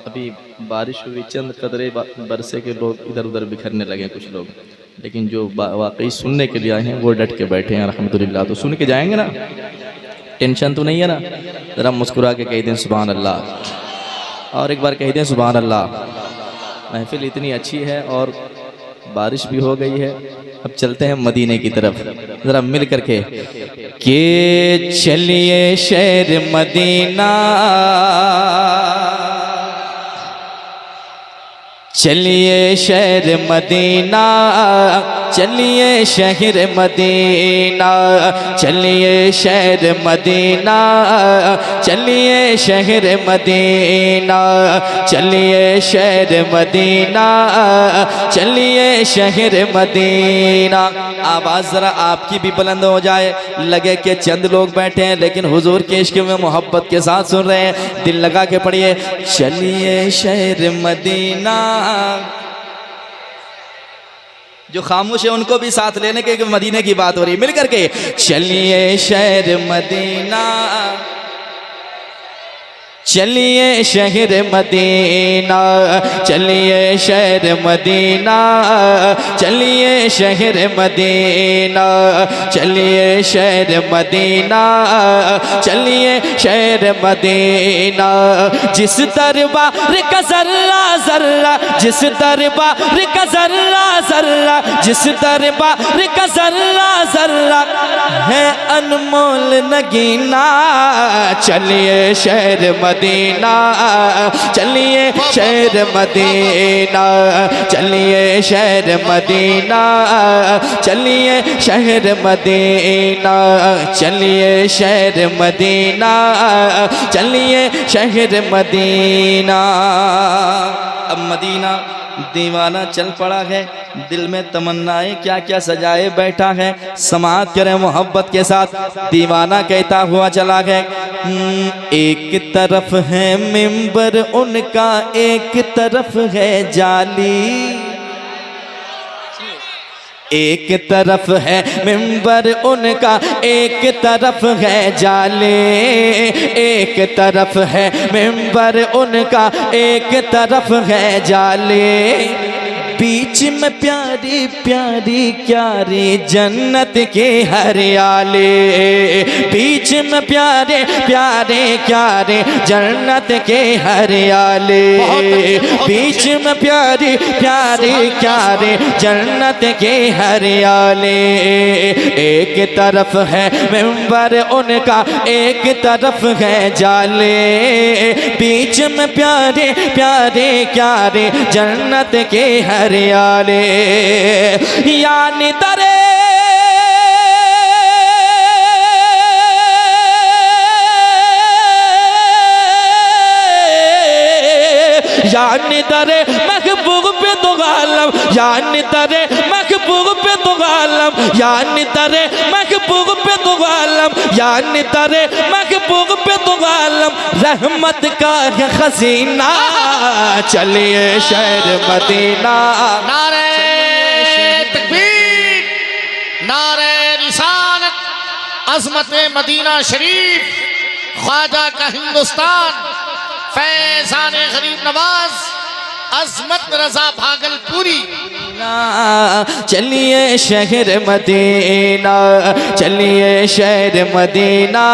अभी बारिश हुई, चंद कतरे बरसे के लोग इधर उधर बिखरने लगे कुछ लोग, लेकिन जो वाकई सुनने के लिए आए हैं वो डट के बैठे हैं अल्हम्दुलिल्लाह। तो सुन के जाएंगे ना, टेंशन तो नहीं है ना? ज़रा मुस्कुरा के कह दें सुभान अल्लाह, और एक बार कह दें सुभान अल्लाह। महफिल इतनी अच्छी है और बारिश भी हो गई है। अब चलते हैं मदीने की तरफ, ज़रा मिल करके के चलिए शहर मदीना, चलिए शहर मदीना, चलिए शहर मदीना, चलिए शहर मदीना, चलिए शहर मदीना, चलिए शहर मदीना, चलिए शहर मदीना। आवाज़ ज़रा आपकी भी बुलंद हो जाए, लगे कि चंद लोग बैठे हैं लेकिन हुजूर के इश्क में मोहब्बत के साथ सुन रहे हैं। दिल लगा के पढ़िए, चलिए शहर मदीना। जो खामोश है उनको भी साथ लेने के, मदीने की बात हो रही है, मिल करके चलिए शहर मदीना, चलिए शहर मदीना, चलिए शहर मदीना, चलिए शहर मदीना, चलिए शहर मदीना, चलिए शहर मदीना। जिस दरबार का जर्रा जर्रा, जिस दरबार का जर्रा जर्रा, जिस दरबार का जर्रा जर्रा है अनमोल नगीना, चलिए शहर मदीना, चलिए शहर मदीना, चलिए शहर मदीना, चलिए शहर मदीना, चलिए शहर मदीना, चलिए शहर मदीना। अब मदीना दीवाना चल पड़ा है, दिल में तमन्नाएं क्या क्या सजाए बैठा है। समाअत करें मोहब्बत के साथ, दीवाना कहता हुआ चला गया। एक तरफ है मिंबर उनका, एक तरफ है जाली, एक तरफ है मिंबर उनका, एक तरफ है जाले, एक तरफ है मिंबर उनका, एक तरफ है जाले। बीच में प्यारी प्यारी क्यारी जन्नत के हरियाले, बीच में प्यारे प्यारे क्यारे जन्नत के हरियाले, बीच में प्यारी प्यारी क्यारे जन्नत के हरियाले। एक तरफ है मिंबर उनका, एक तरफ है जाले, बीच में प्यारे प्यारे क्यारे जन्नत के हरियाले। यानी दरे यानी दरे महबूब पे तो गालम, यानी दरे महबूब पे तो गालम, यानी दरे महबूब पे तो गालम, यानी दरे महबूब पे तो गालम। रहमत का है खजीना, चलिए शहर मदीना। नारे तकबीर, नारे रिसालत, अज़मत मदीना शरीफ, ख्वाजा का हिंदुस्तान, फैज़ान गरीब नवाज, अज़मत रज़ा भागलपुरी। चलिए शहर मदीना, चलिए शहर मदीना,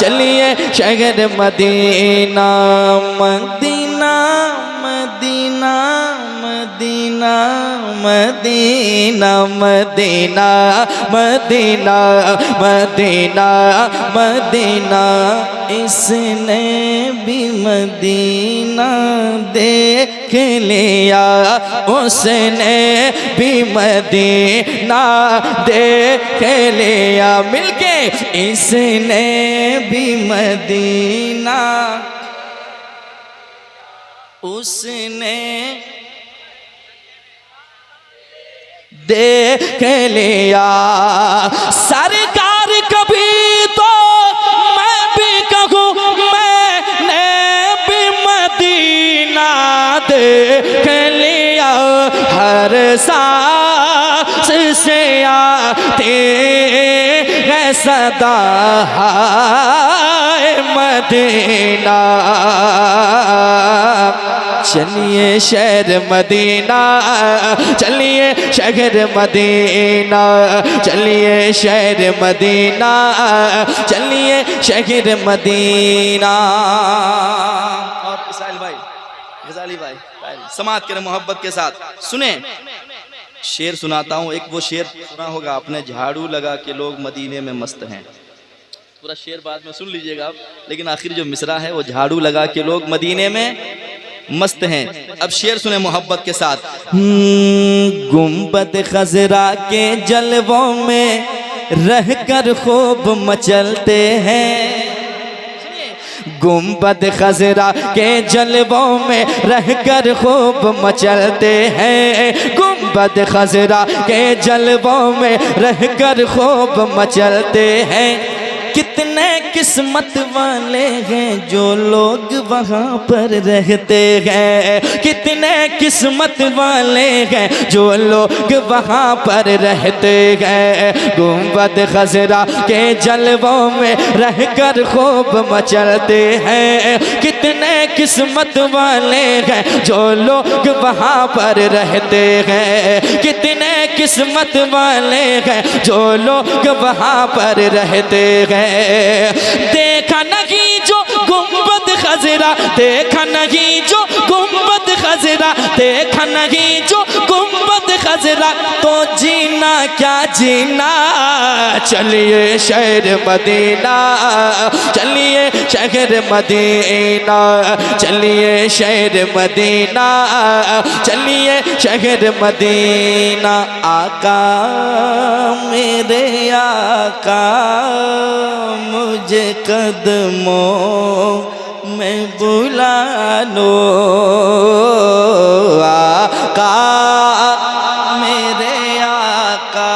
चलिए शहर Medina. Medina Medina Medina Medina Medina Medina Medina Medina. इसने भी मदीना देख लिया, उसने भी मदीना देख लिया। मिलके इसने भी मदीना, उसने देख लिया। सरकार कभी तो मैं भी कहूँ, मैंने भी मदीना देख लिया। हर सांस से आते है सदा हाय मदीना। चलिए शहर मदीना, चलिए शहर मदीना, चलिए शहर मदीना, चलिए शहर मदीना। और इस्राइल भाई, गजाली भाई समात करें मोहब्बत के साथ, सुने शेर सुनाता हूँ। एक वो शेर सुना होगा आपने, झाड़ू लगा के लोग मदीने में मस्त हैं। पूरा शेर बाद में सुन लीजिएगा आप, लेकिन आखिर जो मिसरा है वो झाड़ू लगा के लोग मदीने में मस्त हैं। अब शेर सुने मोहब्बत के साथ। गुंबद खजरा के जलवों में रहकर खूब मचलते हैं, गुंबद खजरा के जलवों में रहकर खूब मचलते हैं, गुंबद खजरा के जलवों में रहकर खूब मचलते हैं। कितने किस्मत वाले हैं जो लोग वहाँ पर रहते हैं, कितने किस्मत वाले हैं जो लोग वहाँ पर रहते हैं। गुंबद खजरा के जलवों में रहकर खूब मचलते हैं, कितने किस्मत वाले हैं जो लोग वहाँ पर रहते हैं, कितने किस्मत वाले हैं जो लोग वहाँ पर रहते हैं। देखा नहीं जो गुंबद खजरा, देखा नहीं जो गुंबद खजरा, देखा नहीं जो गुंबद खजरा, तो जीना क्या जीना। चलिए शहर मदीना, चलिए शहर मदीना, चलिए शहर मदीना, चलिए शहर मदीना। आका मेरे आका मुझे कदमों में बुला लो, आका मेरे आका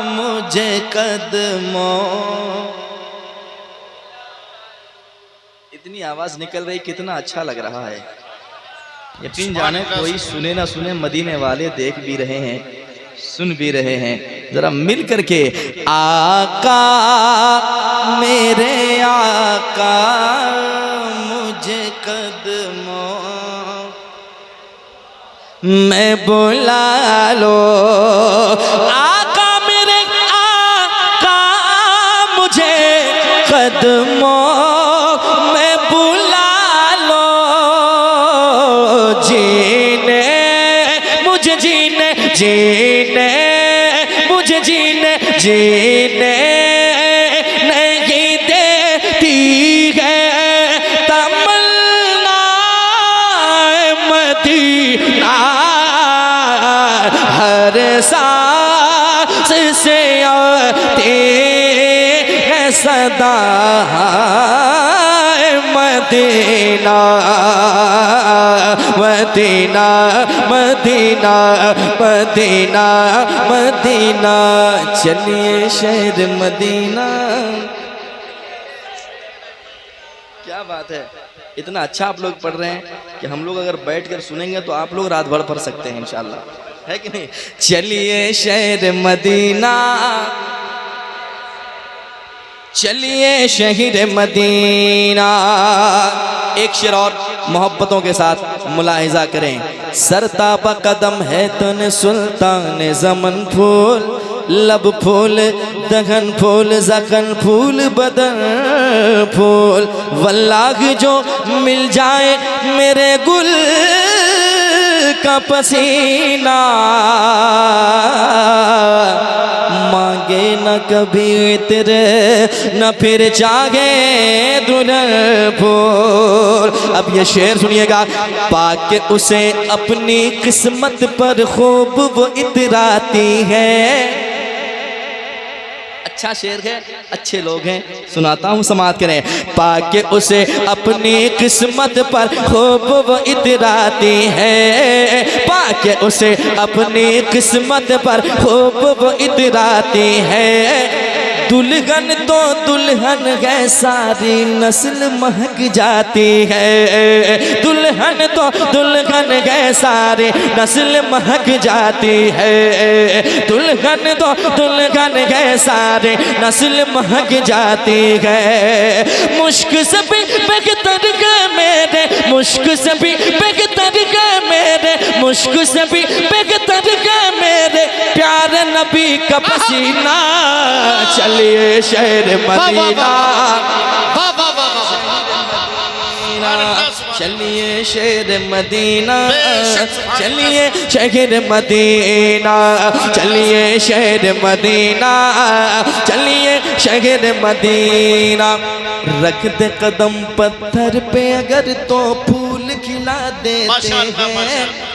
मुझे कदमों। इतनी आवाज निकल रही, कितना अच्छा लग रहा है। यकीन जाने कोई सुने ना सुने, मदीने वाले देख भी रहे हैं, सुन भी रहे हैं। जरा मिल करके आका मेरे आका मुझे कदमों में बुला लो, आका मेरे आका मुझे कदमों में बुला लो। जीने मुझे जीने, जीने मुझे जीने, जीने नहीं देती है तमन्ना मदीना। हर सांस से आती है सदा Medina, Medina Medina Medina Medina. चलिए शहर मदीना। क्या बात है, इतना अच्छा आप लोग पढ़ रहे हैं कि हम लोग अगर बैठ कर सुनेंगे तो आप लोग रात भर पढ़ सकते हैं इंशाल्लाह, है कि नहीं। चलिए शहर मदीना, चलिए शहर मदीना। एक शेर और मोहब्बतों के साथ मुलाहिजा करें। सरतापा कदम है तन सुल्तान ज़मन फूल, लब फूल दहन फूल ज़खन फूल बदन फूल। वल्लाह जो मिल जाए मेरे गुल का पसीना, मांगे न कभी तेरे न फिर चाहे दुल्हन फूल। अब ये शेर सुनिएगा। पाके उसे अपनी किस्मत पर खूब वो इतराती है। अच्छा शेर है, अच्छे लोग हैं, सुनाता हूँ समात करें। पाके उसे अपनी किस्मत पर खूब वो इतराती है, पाके उसे अपनी किस्मत पर खूब वो इतराती है। दुल्हन तो दुल्हन है सारी नस्ल महक जाती है, दुल्हन तो दुल्हन है सारी नस्ल महक जाती है, दुल्हन तो दुल्हन है सारी नस्ल महक जाती है। मुश्क से भी बेहतर है मेरे, मुश्क से भी मुश्क से भी बेहतर है मेरे प्यारे नबी का पसीना। चलिए शहर मदीना, चलिए शहर मदीना, चलिए शहर मदीना, चलिए शहर मदीना, चलिए शहर मदीना। रख दे कदम पत्थर पे अगर तो फूल खिला देते हैं।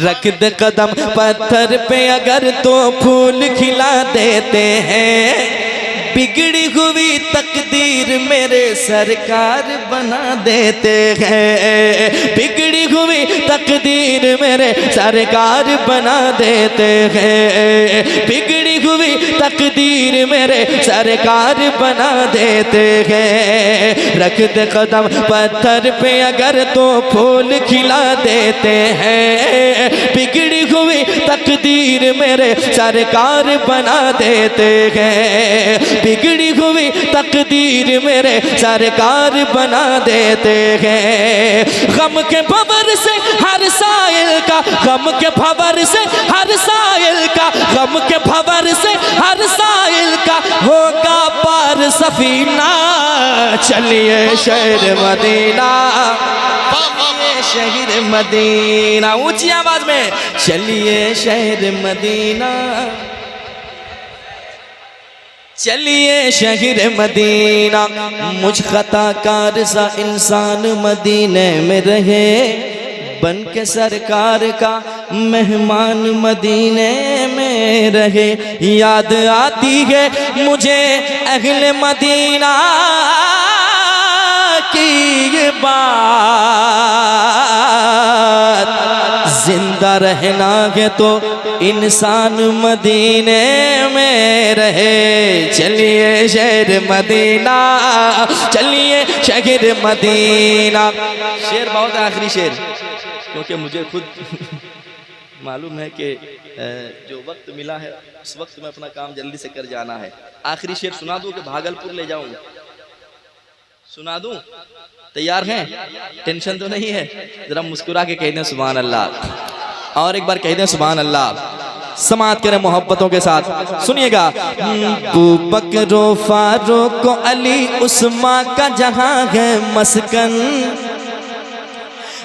रख दे कदम पत्थर पे अगर तो फूल खिला देते हैं। बिगड़ी हुई तकदीर मेरे सरकार बना देते हैं। बिगड़ी हुई तकदीर मेरे सरकार बना देते हैं। बिगड़ी हुई तकदीर मेरे सरकार बना देते हैं। रख दे कदम पत्थर पे अगर तो फूल खिला देते हैं। बिगड़ी हुई तकदीर मेरे सरकार बना देते हैं। बिगड़ी हुई तकदीर मेरे सरकार बना देते हैं। गम के भंवर से हर साइल का, गम के भंवर से हर साइल का, गम के भंवर से हर साइल का होगा पार सफीना। चलिए शहर मदीना, शहर मदीना, ऊंची आवाज में चलिए शहर मदीना, चलिए शहर मदीना। मुझ खताकार सा इंसान मदीने में रहे, बन के सरकार का मेहमान मदीने में रहे। याद आती है मुझे अहले मदीना की ये बात। जिंदा रहना है तो इंसान मदीने में रहे। चलिए शहर मदीना, चलिए शहर मदीना। शेर बहुत है, आखिरी शेर, क्योंकि मुझे खुद मालूम है कि जो वक्त मिला है उस वक्त में अपना काम जल्दी से कर जाना है। आखिरी शेर सुना दूं कि भागलपुर ले जाऊं? सुना दूं? तैयार हैं? टेंशन तो नहीं है? जरा मुस्कुरा के कह दें सुभान अल्लाह, और एक बार कह दें सुभान अल्लाह। समात करें मोहब्बतों के साथ, सुनिएगा। अबू बकर फारूक अली उस्मान का जहां है मस्कन।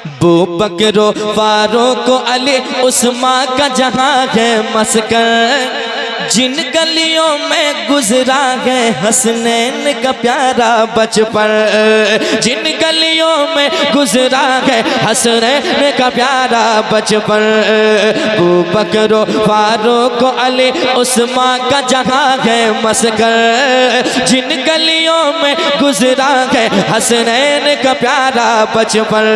अबू बकर फारूक अली उस्मान का जहां है मस्कन। जिन गलियों में गुजरा है हसनैन का प्यारा बचपन। जिन गलियों में गुजरा है हसनैन का प्यारा बचपन। अबू बकर फारूक अली उस्मान का जहां है मस्कन। जिन गलियों में गुजरा है हसनैन का प्यारा बचपन।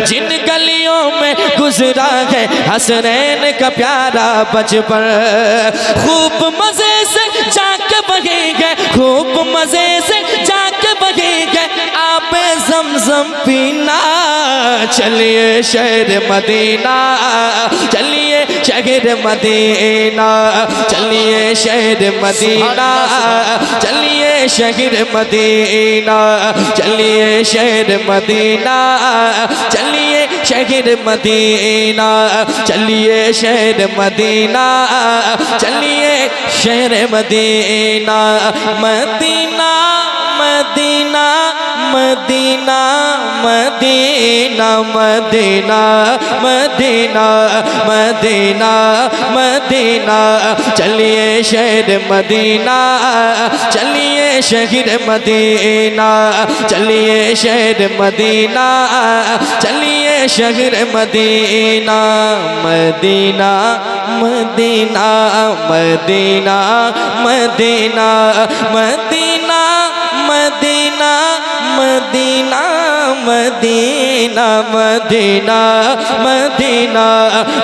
जिन गलियों में गुजरा है हसनैन का प्यारा बचपन। खूब मजे से जाके बहेंगे, खूब मजे से जाके बहेंगे आपे ज़मज़म पीना। चलिए शहर मदीना, चलिए शहर मदीना, चलिए शहर मदीना, चलिए शहर मदीना, चलिए शहर मदीना, चलिए शहर मदीना, चलिए शहर मदीना, चलिए शहर Medina. Medina Medina Medina Medina Medina Medina Medina Medina. चलिए शहर मदीना, चलिए शहर मदीना, चलिए शहर मदीना, चलिए शहर Medina. Medina Medina Medina Medina Medina Medina Medina Medina Medina Medina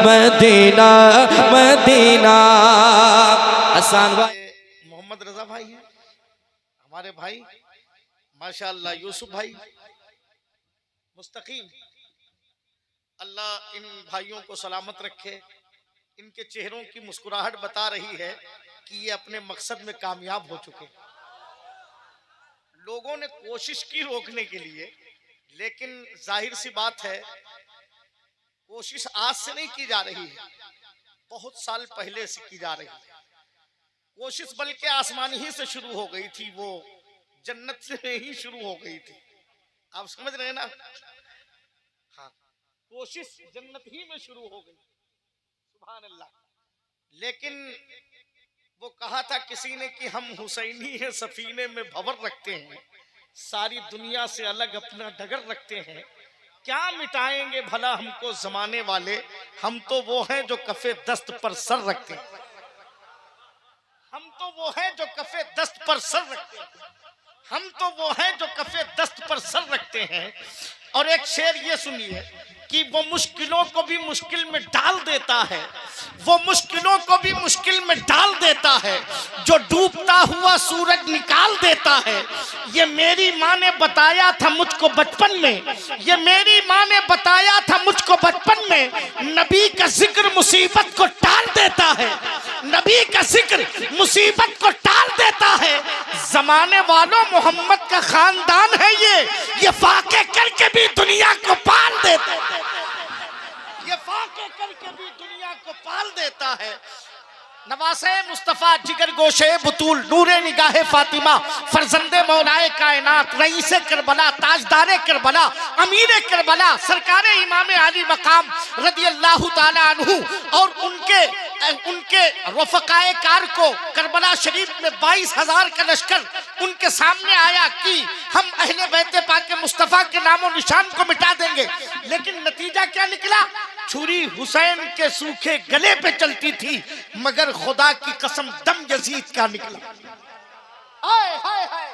Medina Medina. आसान भाई मोहम्मद रजा भाई हैं हमारे भाई, माशाअल्लाह यूसुफ भाई मुस्तकीम। अल्लाह इन भाइयों को सलामत रखे। इनके चेहरों की मुस्कुराहट बता रही है कि ये अपने मकसद में कामयाब हो चुके। लोगों ने कोशिश की रोकने के लिए, लेकिन जाहिर सी बात है कोशिश आज से नहीं की जा रही है, बहुत साल पहले से की जा रही है कोशिश, बल्कि आसमान ही से शुरू हो गई थी, वो जन्नत से ही शुरू हो गई थी। आप समझ रहे हैं ना? हाँ, कोशिश जन्नत ही में शुरू हो गई, सुभान अल्लाह। लेकिन वो कहा था किसी ने कि हम हुसैनी हैं, सफीने में भंवर रखते हैं, सारी दुनिया से अलग अपना डगर रखते हैं, क्या मिटाएंगे भला हमको जमाने वाले, हम तो वो हैं जो कफे दस्त पर सर रखते हैं, हम तो वो हैं जो कफे दस्त पर सर रखते हैं, हम तो वो हैं जो कफे दस्त पर सर रखते हैं। और एक शेर ये सुनिए कि वो मुश्किलों को भी मुश्किल में डाल देता है, वो मुश्किलों को भी मुश्किल में डाल देता है, जो डूबता हुआ सूरज निकाल देता है। ये मेरी माँ ने बताया था मुझको बचपन में, ये मेरी माँ ने बताया था मुझको बचपन में, नबी का जिक्र मुसीबत को टाल देता है, नबी का जिक्र मुसीबत को टाल देता है। जमाने वालों मोहम्मद का खानदान है ये फाके करके भी दुनिया को पाल देता है, ये फाके करके भी दुनिया को पाल देता है। नवासे मुस्तफा जिगर गोशे बुतूल नूरे निगाहे फातिमा फरजंदे मौलाए कायनात रईसे करबला ताजदारे करबला अमीरे करबला सरकारे इमामे आली मकाम रदी अल्लाह ताला अन्हु और उनके रफ़क़ाए कार को करबला शरीफ में 22,000 का लश्कर उनके सामने आया कि हम अहले बैते पाक मुस्तफ़ा के नामो निशान को मिटा देंगे। लेकिन नतीजा क्या निकला? छुरी हुसैन के सूखे गले पे चलती थी, मगर खुदा की कसम दम यजीद का निकला। हाय हाय हाय,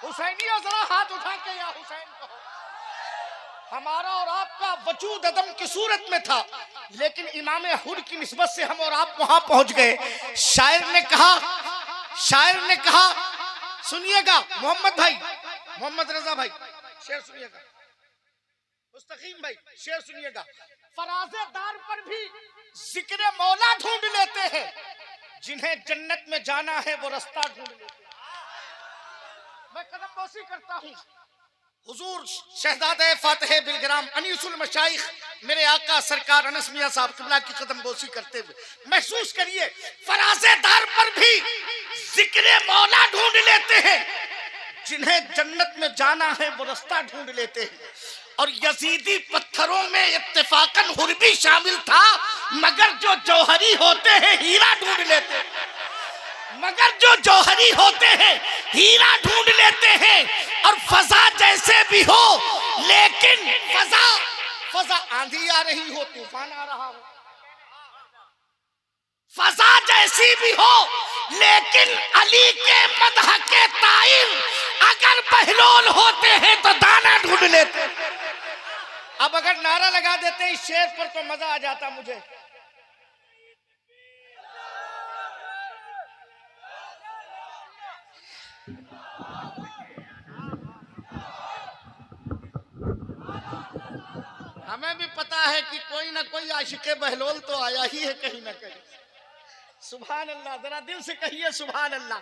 हुसैनियों जरा हाथ उठा के या हुसैन कहो। हमारा और आपका वजूद अदम की सूरत में था, लेकिन इमाम हुड की निस्बत से हम और आप वहां पहुंच गए। शायर ने कहा सुनिएगा, मोहम्मद भाई, मोहम्मद रजा भाई शेर सुनिएगा, मुस्तकीम भाई शेर सुनिएगा। फराज़ेदार पर भी जिक्र मौला ढूंढ लेते हैं, जिन्हें जन्नत में जाना है वो रास्ता ढूंढ लेते हैं। मैं कदमबोसी करता हूँ हुजूर शहजादे फातिह बिलग्राम अनीसुल मशाइख मेरे आका सरकार अनस मियां साहब किबला की कदमबोसी करते हुए महसूस करिए, फराज़ेदार पर भी जिक्र मौला ढूंढ लेते हैं, जिन्हें जन्नत में जाना है वो रास्ता ढूंढ लेते हैं। और यजीदी पत्थरों में इत्तेफाकन हुर भी शामिल था, मगर जो जौहरी होते हैं हीरा ढूंढ लेते हैं, मगर जो जौहरी होते हैं हीरा ढूंढ लेते हैं। और फजा जैसे भी हो, लेकिन फजा आंधी आ रही हो, तूफान आ रहा हो, फजा जैसी भी हो, लेकिन अली के मदह के ताइर अगर बहलोल होते हैं तो दाना ढूंढ लेते हैं। अब अगर नारा लगा देते इस शेर पर तो मजा आ जाता मुझे। हमें भी पता है कि कोई ना कोई आशिके बहलोल तो आया ही है कहीं ना कहीं। सुभान अल्लाह, जरा दिल से कहिए सुभान अल्लाह,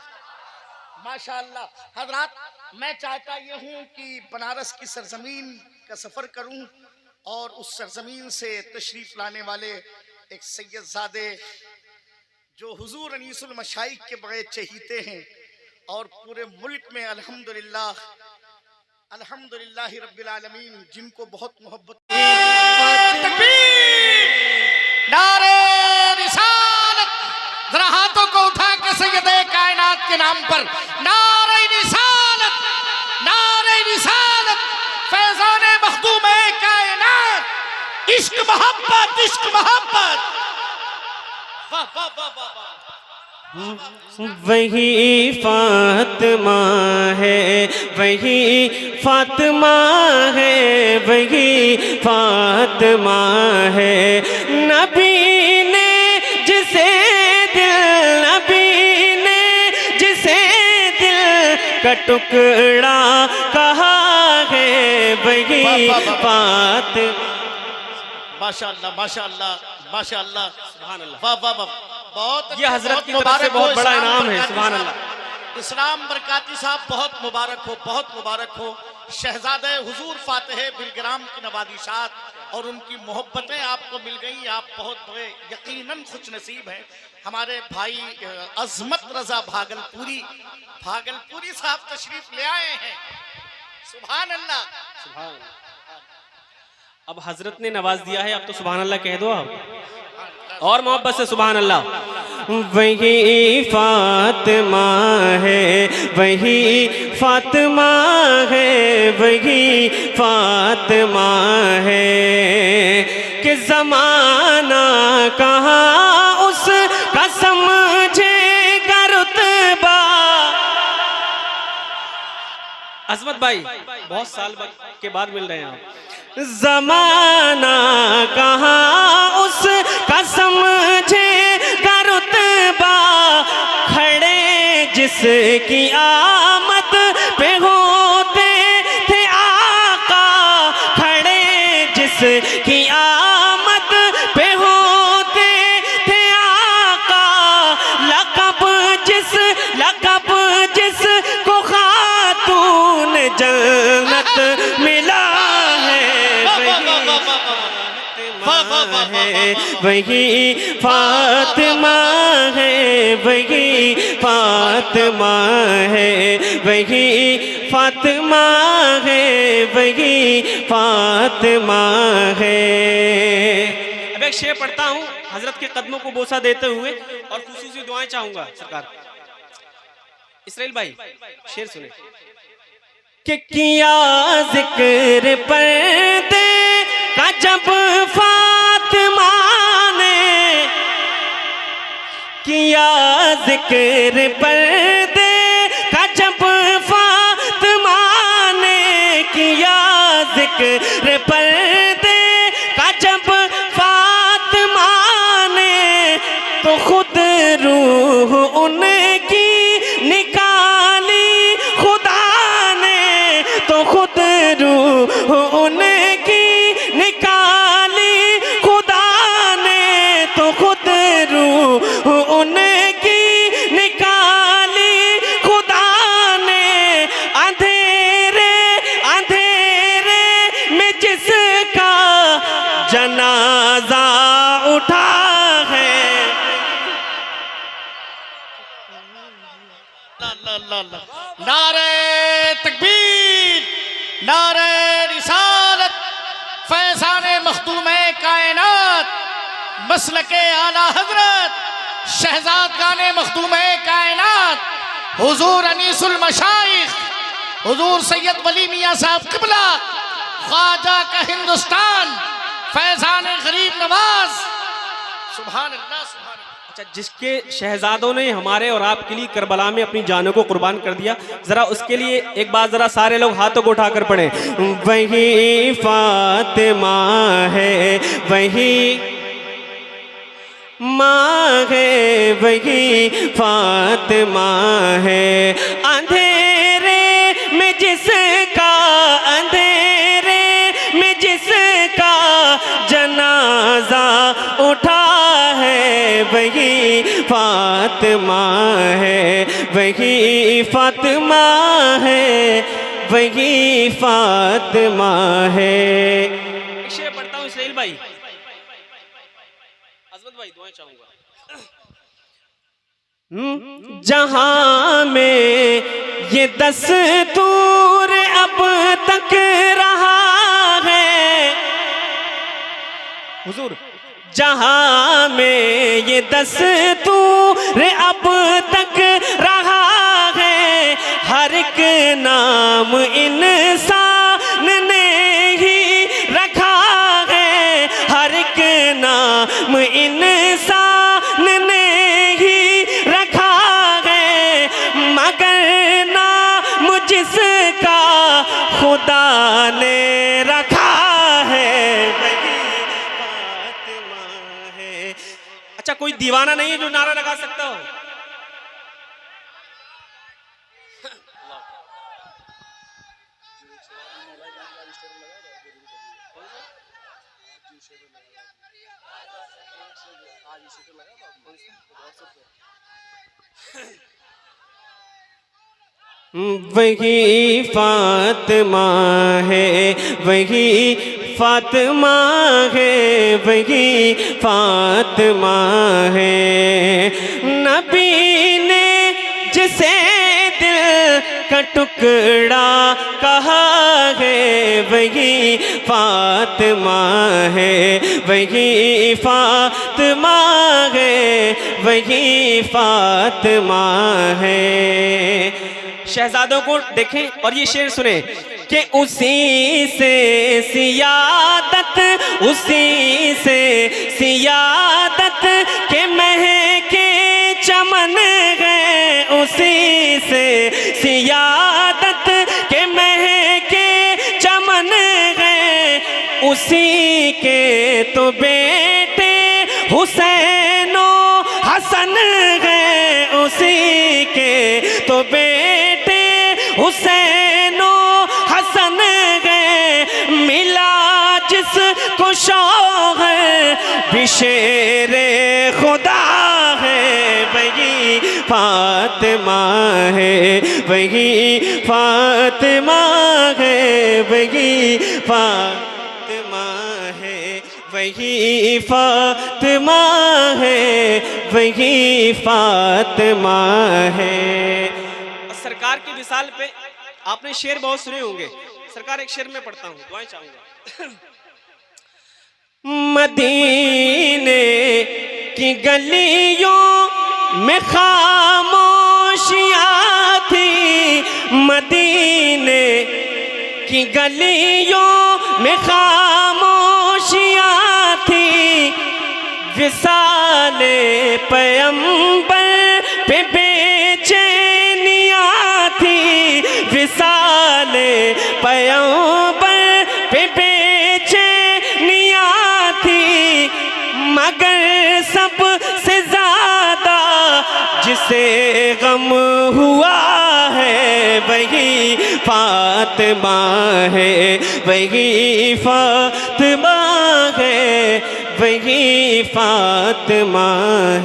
माशाअल्लाह। हजरात, मैं चाहता ये हूँ कि बनारस की सरजमीन का सफर करूँ और उस सरजमीन से तशरीफ लाने वाले एक सैयदजादे जो हुजूर अनीसुल मशाइख के बड़े चहीते हैं और पूरे मुल्क में अल्हम्दुलिल्लाह रब्बिल आलमीन जिनको बहुत मोहब्बत। नारे रिसालत, जरा हाथों को उठा के सैयदे कायनात के नाम पर नारे रिसालत, नारे रिसालत, फैज़ाने मखदूम कायनात, इश्क मोहब्बत, इश्क मोहब्बत। वाह वाह वाह वाह वाह। वही फातिमा है, वही फातिमा है, वही फातिमा है। नबी ने जिसे दिल का टुकड़ा कहा है, वही फातिमा। माशाअल्लाह माशाअल्लाह माशाअल्लाह, सुभान अल्लाह, वाह वाह वाह। बहुत ये हजरत की तरफ से बहुत बड़ा इनाम है, सुभान अल्लाह। इस्लाम बरकाती साहब बहुत मुबारक हो, बहुत मुबारक हो। शहजादे हुजूर फातिह बिलग्राम की नवादिशात और उनकी मोहब्बतें आपको मिल गई। आप बहुत बड़े यकीनन खुश नसीब हैं। हमारे भाई अजमत रजा भागलपुरी साहब तशरीफ ले आए हैं। सुभान अल्लाह। अब हजरत ने नवाज दिया है, अब तो सुभान अल्लाह कह दो आप और मोहब्बत से सुभान अल्लाह। वही फातिमा है, वही फातिमा है, वही फातिमा है कि ज़माना कहाँ उसका समझेगा रुतबा। अजमत भाई बहुत साल के बाद मिल रहे हैं आप। ज़माना कहाँ उसका समझेगा रुतबा, खड़े जिसकी आमद पे होते थे आका, खड़े जिसकी आमद पे होते थे आका, लक़ब जिस को खातून जन्नत मिला है, वही फातिमा है, वही फातिमा है, वही फातिमा है, वही फातिमा है। अब एक शेर पढ़ता हूँ हजरत के कदमों को बोसा देते हुए और खुसूसी दुआएं चाहूंगा सरकार। इसराइल भाई शेर सुने। कि किया जिक्र पर्दे का जब फातिमा ने, किया जिक्र पर्दे का जब फातिमा ने, किया जिक्र पर्दे का जब फातिमा ने, तो खुद रूह उनकी निकाली खुदा ने, तो खुद रूह उनकी निकाली खुदा ने, तो खुद रूह उनकी निकाली खुदा ने, अंधेरे में जिसका जनाजा उठा है। नारे तकबीर, नारे रिसालत, फैज़ाने मखदूमे कायनात, मसलके आला हजरत, शहजादगाने मखदूमे कायनात, हुजूर अनीसुल मशाइख, हुजूर सैयद वली मियां साहब क़िबला, ख्वाजा का हिंदुस्तान, फैज़ाने गरीब नवाज। सुभान अल्लाह, सुभान अल्लाह। अच्छा, जिसके शहजादों ने हमारे और आपके लिए करबला में अपनी जानों को कुर्बान कर दिया, जरा उसके लिए एक बार जरा सारे लोग हाथों को उठाकर पढ़े। वही फातिमा है, वही माँ है, वही फातिमा है, अंधेरे में जिसका, अंधेरे में जिसका जनाजा उठा है, वही फातिमा है, वही फातिमा है, वही फातिमा है। एक शेर पढ़ता हूँ इसराइल भाई, अजमत भाई दुआएं चाहूंगा। जहां में ये दस्तूर अब तक रहा है, हुजूर जहां में ये दस्तूर अब तक रहा है, हर एक नाम इंसान ने ही रखा है, हर एक नाम इंसान ने ही रखा है, मगर नाम जिसका खुदा ने रखा है, अच्छा कोई दीवाना नहीं है जो नारा लगा सकता हो? वही फातिमा है, वही फातिमा है, वही फातिमा है। नबी ने जिसे दिल का टुकड़ा कहा है, वही फातिमा है, वही फातिमा है, वही फातिमा है। शहजादों को देखें और ये शेर सुने कि उसी से सियादत, उसी से सियादत के महके चमन गए, उसी से सियादत के महके चमन गए। उसी के तो बेटे हुसैनो हसन गए, उसी के तो बेटे हुसैनो हसन गए। मिला जिसको शौक़ बिशेरे खुदा है, वही फातिमा है, वही फातिमा है, वही फातिमा है, वही फातिमा है, वही फातिमा है। सरकार की विसाल पे आपने शेर बहुत सुने होंगे। सरकार एक शेर में पढ़ता हूँ, दुआएं चाहूंगा। मदीने की गलियों में खामोशियाँ थी, मदीने की गलियों में खामोशियाँ थी। विसाले पैगंबर पे बेचैनियाँ थी, विसाले पैगंबर पे बेचैनियाँ थी। मगर सबसे ज्यादा जिसे गम हुआ है, वही फातिमा है, वही फातिमा है, वही फातिमा है।